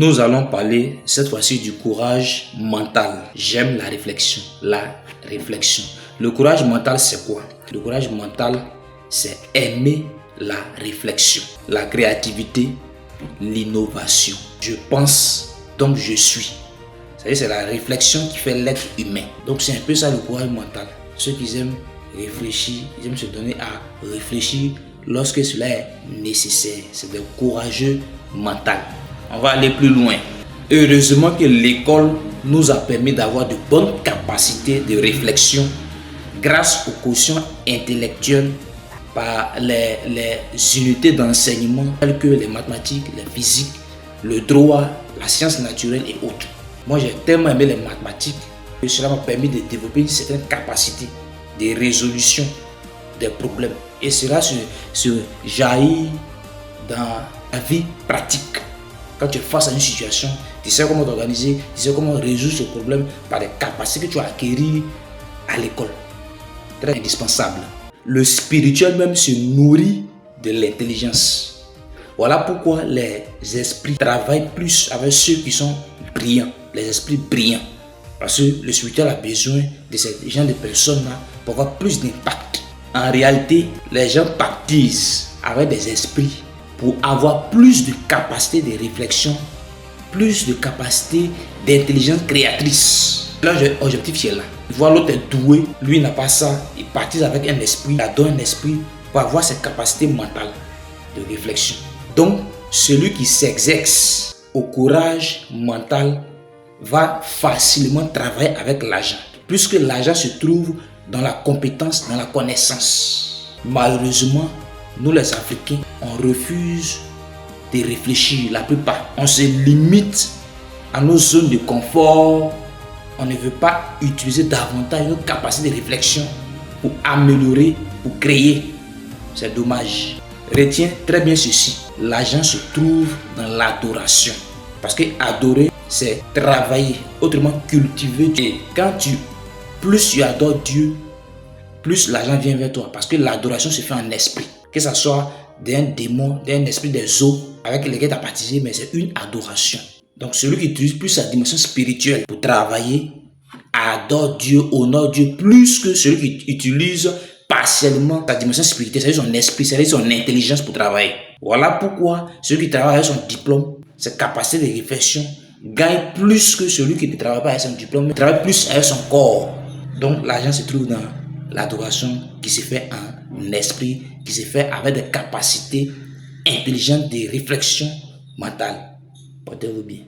Nous allons parler cette fois-ci du courage mental. J'aime la réflexion. La réflexion. Le courage mental, c'est quoi? Le courage mental, c'est aimer la réflexion, la créativité, l'innovation. Je pense, donc je suis. C'est la réflexion qui fait l'être humain. Donc c'est un peu ça le courage mental. Ceux qui aiment réfléchir, ils aiment se donner à réfléchir lorsque cela est nécessaire. C'est des courageux mentaux. On va aller plus loin. Heureusement que l'école nous a permis d'avoir de bonnes capacités de réflexion grâce au quotient intellectuel par les unités d'enseignement telles que les mathématiques, les physiques, le droit, la science naturelle et autres. Moi, j'ai tellement aimé les mathématiques que cela m'a permis de développer une certaine capacité de résolution des problèmes. Et cela se jaillit dans la vie pratique. Quand tu es face à une situation, tu sais comment t'organiser, tu sais comment résoudre ce problème par les capacités que tu as acquises à l'école. Très indispensable. Le spirituel même se nourrit de l'intelligence. Voilà pourquoi les esprits travaillent plus avec ceux qui sont brillants, les esprits brillants. Parce que le spirituel a besoin de ces gens de personnes-là pour avoir plus d'impact. En réalité, les gens pactisent avec des esprits pour avoir plus de capacité de réflexion, plus de capacité d'intelligence créatrice. L'objectif est là. Voir l'autre est doué, lui n'a pas ça, il partise avec un esprit, il adore un esprit pour avoir cette capacité mentale de réflexion. Donc, celui qui s'exerce au courage mental va facilement travailler avec l'argent, puisque l'argent se trouve dans la compétence, dans la connaissance. Malheureusement, nous les Africains, on refuse de réfléchir la plupart. On se limite à nos zones de confort. On ne veut pas utiliser davantage nos capacités de réflexion pour améliorer, pour créer. C'est dommage. Retiens très bien ceci. L'argent se trouve dans l'adoration. Parce que adorer, c'est travailler, autrement cultiver. Et quand plus tu adores Dieu, plus l'argent vient vers toi. Parce que l'adoration se fait en esprit. Que ce soit d'un démon, d'un esprit des eaux avec lequel tu as participé, mais c'est une adoration. Donc celui qui utilise plus sa dimension spirituelle pour travailler, adore Dieu, honore Dieu, plus que celui qui utilise partiellement sa dimension spirituelle, c'est-à-dire son esprit, c'est-à-dire son intelligence pour travailler. Voilà pourquoi celui qui travaille avec son diplôme, sa capacité de réflexion, gagne plus que celui qui ne travaille pas avec son diplôme, mais travaille plus avec son corps. Donc l'argent se trouve dans l'adoration qui se fait en esprit, qui se fait avec des capacités intelligentes de réflexion mentale. Portez-vous bien.